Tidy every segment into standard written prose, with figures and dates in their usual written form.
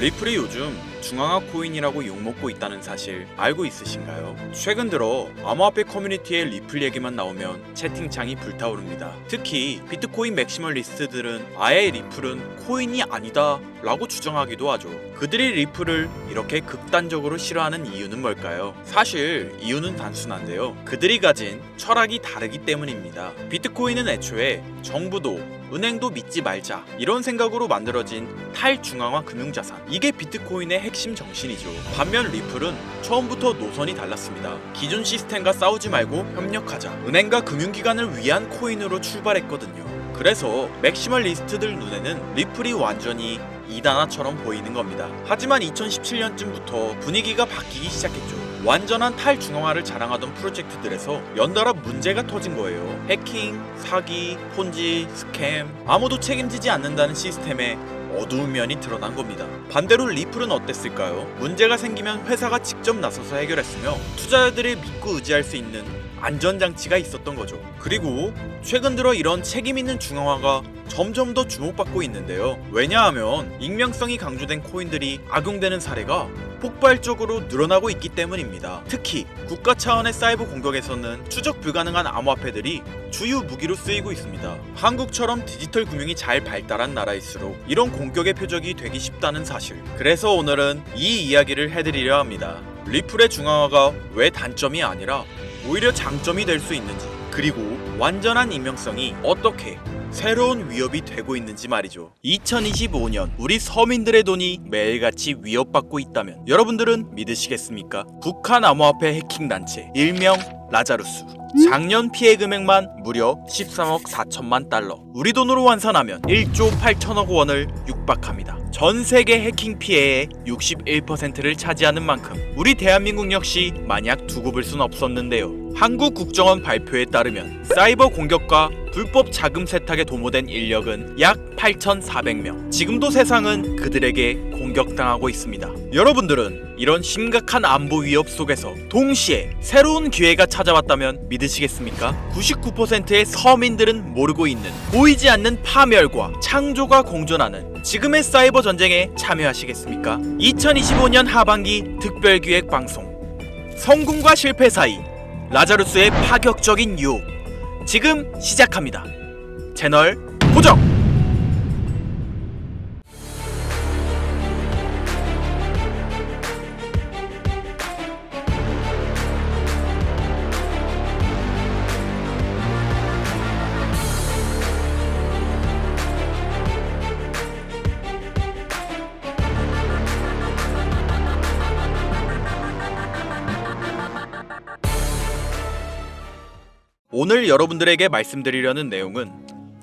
리플이 요즘 중앙화 코인이라고 욕먹고 있다는 사실 알고 있으신가요? 최근 들어 암호화폐 커뮤니티에 리플 얘기만 나오면 채팅창이 불타오릅니다. 특히 비트코인 맥시멀리스트들은 아예 리플은 코인이 아니다 라고 주장하기도 하죠. 그들이 리플을 이렇게 극단적으로 싫어하는 이유는 뭘까요? 사실 이유는 단순한데요. 그들이 가진 철학이 다르기 때문입니다. 비트코인은 애초에 정부도 은행도 믿지 말자 이런 생각으로 만들어진 탈중앙화 금융자산, 이게 비트코인의 핵심 정신이죠. 반면 리플은 처음부터 노선이 달랐습니다. 기존 시스템과 싸우지 말고 협력하자, 은행과 금융기관을 위한 코인으로 출발했거든요. 그래서 맥시멀리스트들 눈에는 리플이 완전히 이단화처럼 보이는 겁니다. 하지만 2017년쯤부터 분위기가 바뀌기 시작했죠. 완전한 탈중앙화를 자랑하던 프로젝트들에서 연달아 문제가 터진 거예요. 해킹, 사기, 폰지, 스캠, 아무도 책임지지 않는다는 시스템에 어두운 면이 드러난 겁니다. 반대로 리플은 어땠을까요? 문제가 생기면 회사가 직접 나서서 해결했으며 투자자들이 믿고 의지할 수 있는 안전장치가 있었던 거죠. 그리고 최근 들어 이런 책임 있는 중앙화가 점점 더 주목받고 있는데요. 왜냐하면 익명성이 강조된 코인들이 악용되는 사례가 폭발적으로 늘어나고 있기 때문입니다. 특히 국가 차원의 사이버 공격에서는 추적 불가능한 암호화폐들이 주요 무기로 쓰이고 있습니다. 한국처럼 디지털 금융이 잘 발달한 나라일수록 이런 공격의 표적이 되기 쉽다는 사실. 그래서 오늘은 이 이야기를 해드리려 합니다. 리플의 중앙화가 왜 단점이 아니라 오히려 장점이 될 수 있는지, 그리고 완전한 익명성이 어떻게 새로운 위협이 되고 있는지 말이죠. 2025년 우리 서민들의 돈이 매일같이 위협받고 있다면 여러분들은 믿으시겠습니까? 북한 암호화폐 해킹 단체 일명 라자루스, 작년 피해 금액만 무려 13억 4천만 달러, 우리 돈으로 환산하면 1조 8천억 원을 육박합니다. 전 세계 해킹 피해의 61%를 차지하는 만큼 우리 대한민국 역시 마냥 두고 볼 순 없었는데요. 한국 국정원 발표에 따르면 사이버 공격과 불법 자금 세탁에 도모된 인력은 약 8,400명. 지금도 세상은 그들에게 공격당하고 있습니다. 여러분들은 이런 심각한 안보 위협 속에서 동시에 새로운 기회가 찾아왔다면 믿으시겠습니까? 99%의 서민들은 모르고 있는 보이지 않는 파멸과 창조가 공존하는 지금의 사이버 전쟁에 참여하시겠습니까? 2025년 하반기 특별기획 방송, 성공과 실패 사이 라자루스의 파격적인 유혹, 지금 시작합니다. 채널 고정! 오늘 여러분들에게 말씀드리려는 내용은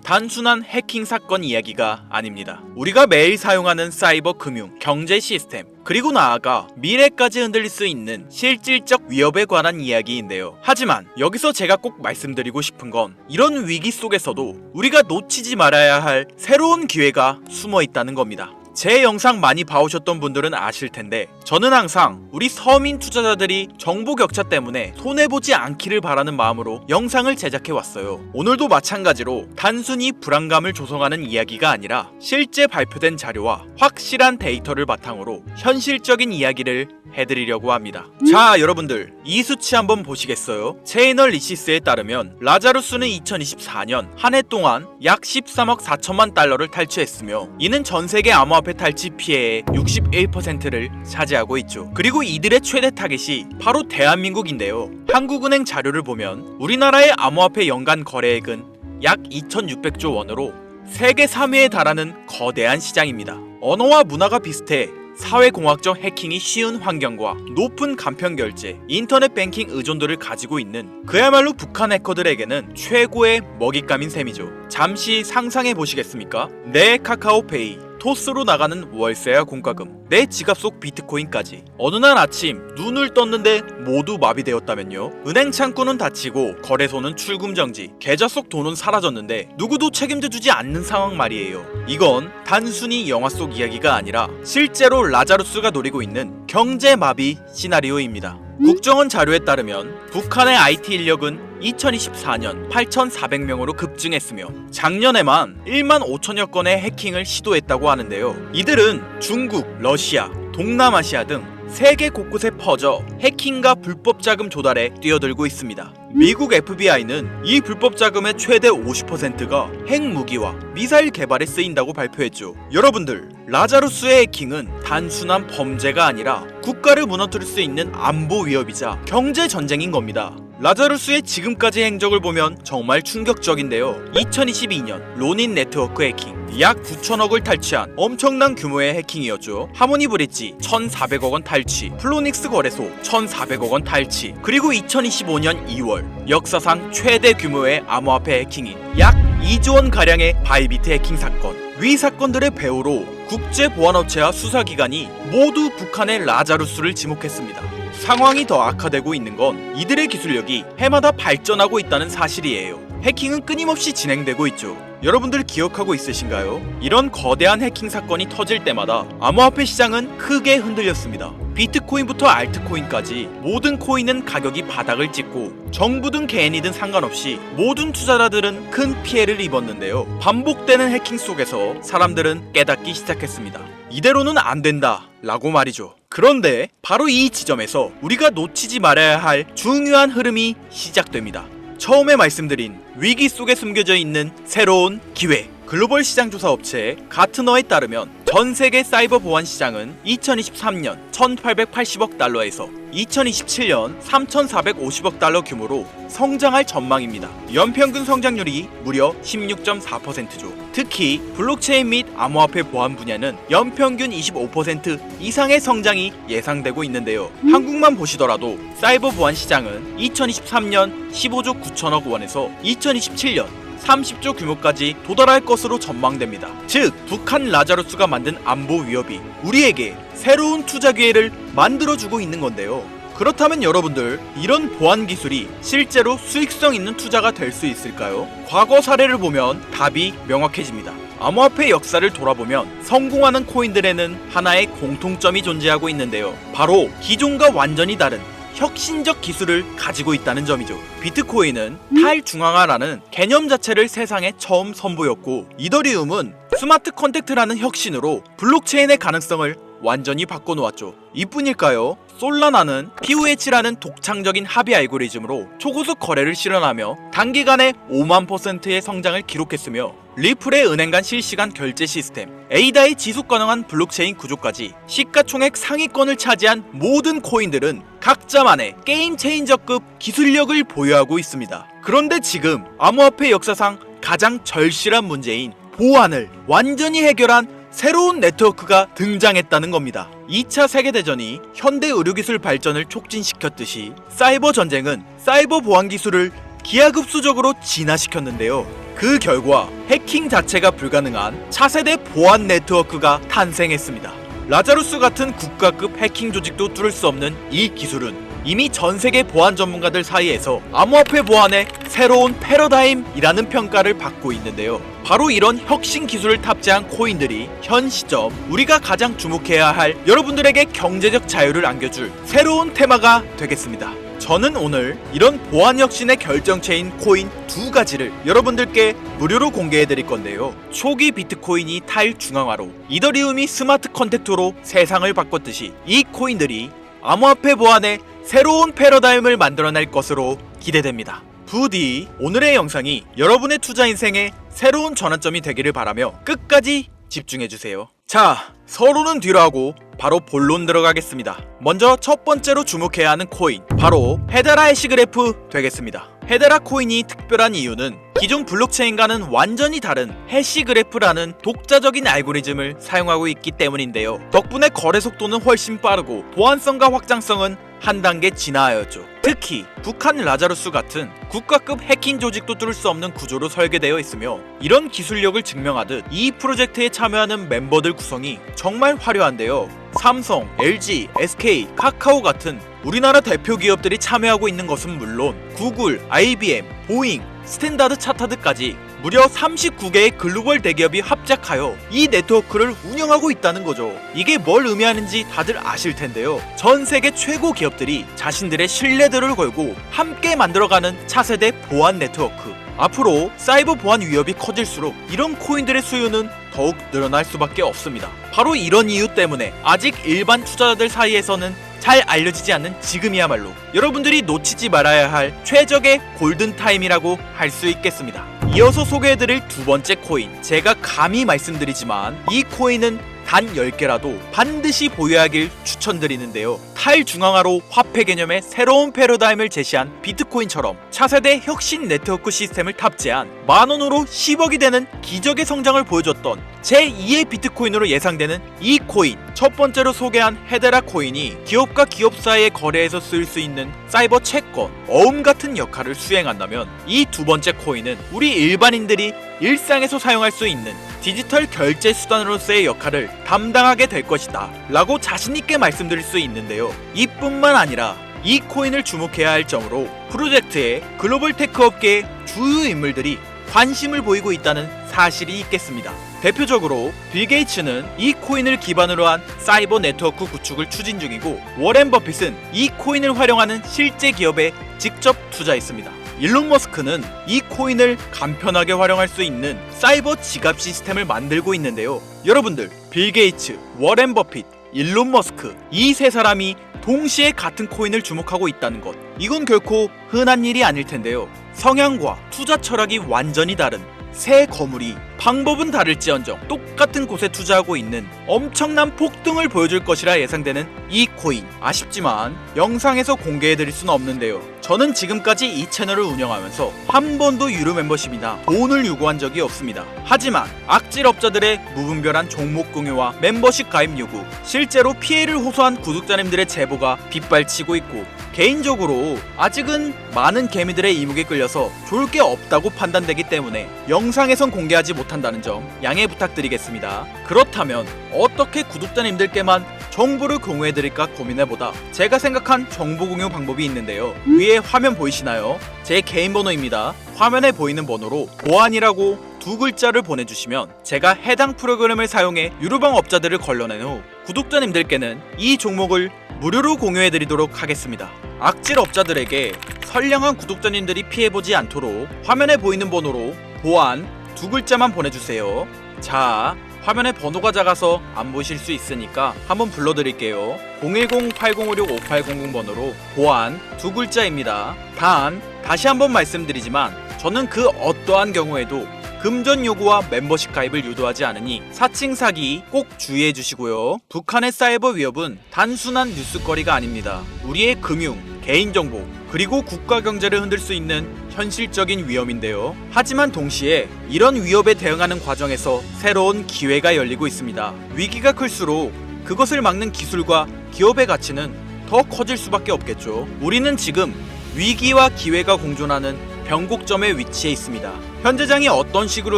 단순한 해킹 사건 이야기가 아닙니다. 우리가 매일 사용하는 사이버 금융, 경제 시스템, 그리고 나아가 미래까지 흔들릴 수 있는 실질적 위협에 관한 이야기인데요. 하지만 여기서 제가 꼭 말씀드리고 싶은 건 이런 위기 속에서도 우리가 놓치지 말아야 할 새로운 기회가 숨어 있다는 겁니다. 제 영상 많이 봐오셨던 분들은 아실 텐데 저는 항상 우리 서민 투자자들이 정보 격차 때문에 손해보지 않기를 바라는 마음으로 영상을 제작해왔어요. 오늘도 마찬가지로 단순히 불안감을 조성하는 이야기가 아니라 실제 발표된 자료와 확실한 데이터를 바탕으로 현실적인 이야기를 해드리려고 합니다. 자, 여러분들 이 수치 한번 보시겠어요? 체이널리시스에 따르면 라자루스는 2024년 한 해 동안 약 13억 4천만 달러를 탈취했으며 이는 전세계 암호화폐 탈취 피해의 61%를 차지하고 있죠. 그리고 이들의 최대 타겟이 바로 대한민국인데요. 한국은행 자료를 보면 우리나라의 암호화폐 연간 거래액은 약 2,600조 원으로 세계 3위에 달하는 거대한 시장입니다. 언어와 문화가 비슷해 사회공학적 해킹이 쉬운 환경과 높은 간편 결제, 인터넷 뱅킹 의존도를 가지고 있는 그야말로 북한 해커들에게는 최고의 먹잇감인 셈이죠. 잠시 상상해 보시겠습니까? 내 카카오페이, 토스로 나가는 월세와 공과금, 내 지갑 속 비트코인까지 어느 날 아침 눈을 떴는데 모두 마비되었다면요? 은행 창구는 닫히고 거래소는 출금 정지, 계좌 속 돈은 사라졌는데 누구도 책임져주지 않는 상황 말이에요. 이건 단순히 영화 속 이야기가 아니라 실제로 라자루스가 노리고 있는 경제 마비 시나리오입니다. 국정원 자료에 따르면 북한의 IT 인력은 2024년 8,400명으로 급증했으며 작년에만 1만 5천여 건의 해킹을 시도했다고 하는데요. 이들은 중국, 러시아, 동남아시아 등 세계 곳곳에 퍼져 해킹과 불법 자금 조달에 뛰어들고 있습니다. 미국 FBI는 이 불법 자금의 최대 50%가 핵무기와 미사일 개발에 쓰인다고 발표했죠. 여러분들, 라자루스의 해킹은 단순한 범죄가 아니라 국가를 무너뜨릴 수 있는 안보 위협이자 경제 전쟁인 겁니다. 라자루스의 지금까지 행적을 보면 정말 충격적인데요. 2022년 로닌 네트워크 해킹, 약 9천억을 탈취한 엄청난 규모의 해킹이었죠. 하모니 브릿지 1,400억 원 탈취, 플로닉스 거래소 1,400억 원 탈취, 그리고 2025년 2월 역사상 최대 규모의 암호화폐 해킹인 약 2조 원 가량의 바이비트 해킹 사건. 위 사건들의 배후로 국제보안업체와 수사기관이 모두 북한의 라자루스를 지목했습니다. 상황이 더 악화되고 있는 건 이들의 기술력이 해마다 발전하고 있다는 사실이에요. 해킹은 끊임없이 진행되고 있죠. 여러분들 기억하고 있으신가요? 이런 거대한 해킹 사건이 터질 때마다 암호화폐 시장은 크게 흔들렸습니다. 비트코인부터 알트코인까지 모든 코인은 가격이 바닥을 찍고 정부든 개인이든 상관없이 모든 투자자들은 큰 피해를 입었는데요. 반복되는 해킹 속에서 사람들은 깨닫기 시작했습니다. 이대로는 안 된다 라고 말이죠. 그런데 바로 이 지점에서 우리가 놓치지 말아야 할 중요한 흐름이 시작됩니다. 처음에 말씀드린 위기 속에 숨겨져 있는 새로운 기회. 글로벌 시장 조사 업체 가트너에 따르면 전 세계 사이버 보안 시장은 2023년 1,880억 달러에서 2027년 3,450억 달러 규모로 성장할 전망입니다. 연평균 성장률이 무려 16.4%죠. 특히 블록체인 및 암호화폐 보안 분야는 연평균 25% 이상의 성장이 예상되고 있는데요. 한국만 보시더라도 사이버 보안 시장은 2023년 15조 9천억 원에서 2027년 30조 규모까지 도달할 것으로 전망됩니다. 즉, 북한 라자루스가 만든 안보 위협이 우리에게 새로운 투자 기회를 만들어주고 있는 건데요. 그렇다면 여러분들, 이런 보안 기술이 실제로 수익성 있는 투자가 될 수 있을까요? 과거 사례를 보면 답이 명확해집니다. 암호화폐 역사를 돌아보면 성공하는 코인들에는 하나의 공통점이 존재하고 있는데요. 바로 기존과 완전히 다른 혁신적 기술을 가지고 있다는 점이죠. 비트코인은 탈중앙화라는 개념 자체를 세상에 처음 선보였고, 이더리움은 스마트 컨택트라는 혁신으로 블록체인의 가능성을 완전히 바꿔놓았죠. 이뿐일까요? 솔라나는 POH라는 독창적인 합의 알고리즘으로 초고속 거래를 실현하며 단기간에 5만%의 성장을 기록했으며, 리플의 은행 간 실시간 결제 시스템, 에이다의 지속 가능한 블록체인 구조까지 시가총액 상위권을 차지한 모든 코인들은 각자만의 게임 체인저급 기술력을 보유하고 있습니다. 그런데 지금 암호화폐 역사상 가장 절실한 문제인 보안을 완전히 해결한 새로운 네트워크가 등장했다는 겁니다. 2차 세계대전이 현대 의료기술 발전을 촉진시켰듯이 사이버 전쟁은 사이버 보안 기술을 기하급수적으로 진화시켰는데요. 그 결과 해킹 자체가 불가능한 차세대 보안 네트워크가 탄생했습니다. 라자루스 같은 국가급 해킹 조직도 뚫을 수 없는 이 기술은 이미 전 세계 보안 전문가들 사이에서 암호화폐 보안의 새로운 패러다임이라는 평가를 받고 있는데요. 바로 이런 혁신 기술을 탑재한 코인들이 현 시점 우리가 가장 주목해야 할 여러분들에게 경제적 자유를 안겨줄 새로운 테마가 되겠습니다. 저는 오늘 이런 보안 혁신의 결정체인 코인 두 가지를 여러분들께 무료로 공개해 드릴 건데요. 초기 비트코인이 탈중앙화로 이더리움이 스마트 컨택트로 세상을 바꿨듯이 이 코인들이 암호화폐 보안의 새로운 패러다임을 만들어낼 것으로 기대됩니다. 부디 오늘의 영상이 여러분의 투자 인생에 새로운 전환점이 되기를 바라며 끝까지 집중해주세요. 자, 서로는 뒤로 하고 바로 본론 들어가겠습니다. 먼저 첫 번째로 주목해야 하는 코인, 바로 헤데라 해시그래프 되겠습니다. 헤데라 코인이 특별한 이유는 기존 블록체인과는 완전히 다른 해시그래프라는 독자적인 알고리즘을 사용하고 있기 때문인데요. 덕분에 거래 속도는 훨씬 빠르고 보안성과 확장성은 한 단계 진화하였죠. 특히 북한 라자루스 같은 국가급 해킹 조직도 뚫을 수 없는 구조로 설계되어 있으며, 이런 기술력을 증명하듯 이 프로젝트에 참여하는 멤버들 구성이 정말 화려한데요. 삼성, LG, SK, 카카오 같은 우리나라 대표 기업들이 참여하고 있는 것은 물론 구글, IBM, 보잉, 스탠다드 차타드까지 무려 39개의 글로벌 대기업이 합작하여 이 네트워크를 운영하고 있다는 거죠. 이게 뭘 의미하는지 다들 아실 텐데요. 전 세계 최고 기업들이 자신들의 신뢰도를 걸고 함께 만들어가는 차세대 보안 네트워크. 앞으로 사이버 보안 위협이 커질수록 이런 코인들의 수요는 더욱 늘어날 수밖에 없습니다. 바로 이런 이유 때문에 아직 일반 투자자들 사이에서는 잘 알려지지 않는 지금이야말로 여러분들이 놓치지 말아야 할 최적의 골든타임이라고 할 수 있겠습니다. 이어서 소개해드릴 두 번째 코인, 제가 감히 말씀드리지만 이 코인은 단 10개라도 반드시 보유하길 추천드리는데요. 탈중앙화로 화폐 개념의 새로운 패러다임을 제시한 비트코인처럼 차세대 혁신 네트워크 시스템을 탑재한 만원으로 10억이 되는 기적의 성장을 보여줬던 제2의 비트코인으로 예상되는 이 코인. 첫 번째로 소개한 헤데라 코인이 기업과 기업 사이의 거래에서 쓰일 수 있는 사이버 채권, 어음 같은 역할을 수행한다면 이 두 번째 코인은 우리 일반인들이 일상에서 사용할 수 있는 디지털 결제 수단으로서의 역할을 담당하게 될 것이다 라고 자신있게 말씀드릴 수 있는데요. 이뿐만 아니라 이 코인을 주목해야 할 점으로 프로젝트에 글로벌 테크 업계의 주요 인물들이 관심을 보이고 있다는 사실이 있겠습니다. 대표적으로 빌 게이츠는 이 코인을 기반으로 한 사이버 네트워크 구축을 추진 중이고, 워렌 버핏은 이 코인을 활용하는 실제 기업에 직접 투자했습니다. 일론 머스크는 이 코인을 간편하게 활용할 수 있는 사이버 지갑 시스템을 만들고 있는데요. 여러분들, 빌 게이츠, 워렌 버핏, 일론 머스크, 이 세 사람이 동시에 같은 코인을 주목하고 있다는 것, 이건 결코 흔한 일이 아닐 텐데요. 성향과 투자 철학이 완전히 다른 새 거물이 방법은 다를지언정 똑같은 곳에 투자하고 있는 엄청난 폭등을 보여줄 것이라 예상되는 이 코인. 아쉽지만 영상에서 공개해드릴 수는 없는데요. 저는 지금까지 이 채널을 운영하면서 한 번도 유료 멤버십이나 돈을 요구한 적이 없습니다. 하지만 악질업자들의 무분별한 종목 공유와 멤버십 가입 요구, 실제로 피해를 호소한 구독자님들의 제보가 빗발치고 있고, 개인적으로 아직은 많은 개미들의 이목에 끌려서 좋을 게 없다고 판단되기 때문에 영상에선 공개하지 못한다는 점 양해 부탁드리겠습니다. 그렇다면 어떻게 구독자님들께만 정보를 공유해드릴까 고민해보다 제가 생각한 정보 공유 방법이 있는데요. 위에 화면 보이시나요? 제 개인 번호입니다. 화면에 보이는 번호로 보안이라고 두 글자를 보내주시면 제가 해당 프로그램을 사용해 유료방 업자들을 걸러낸 후 구독자님들께는 이 종목을 무료로 공유해드리도록 하겠습니다. 악질 업자들에게 선량한 구독자님들이 피해보지 않도록 화면에 보이는 번호로 보안 두 글자만 보내주세요. 자, 화면에 번호가 작아서 안 보실 수 있으니까 한번 불러드릴게요. 010-8056-5800 번호로 보안 두 글자입니다. 단, 다시 한번 말씀드리지만 저는 그 어떠한 경우에도 금전 요구와 멤버십 가입을 유도하지 않으니 사칭 사기 꼭 주의해 주시고요. 북한의 사이버 위협은 단순한 뉴스거리가 아닙니다. 우리의 금융, 개인정보, 그리고 국가 경제를 흔들 수 있는 현실적인 위험인데요. 하지만 동시에 이런 위협에 대응하는 과정에서 새로운 기회가 열리고 있습니다. 위기가 클수록 그것을 막는 기술과 기업의 가치는 더 커질 수밖에 없겠죠. 우리는 지금 위기와 기회가 공존하는 변곡점에 위치해 있습니다. 현재장이 어떤 식으로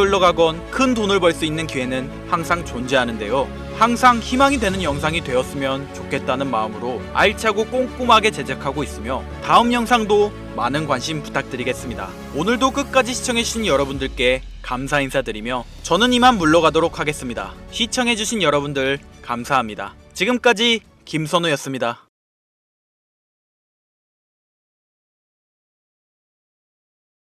흘러가건 큰 돈을 벌 수 있는 기회는 항상 존재하는데요. 항상 희망이 되는 영상이 되었으면 좋겠다는 마음으로 알차고 꼼꼼하게 제작하고 있으며 다음 영상도 많은 관심 부탁드리겠습니다. 오늘도 끝까지 시청해주신 여러분들께 감사 인사드리며 저는 이만 물러가도록 하겠습니다. 시청해주신 여러분들 감사합니다. 지금까지 김선우였습니다.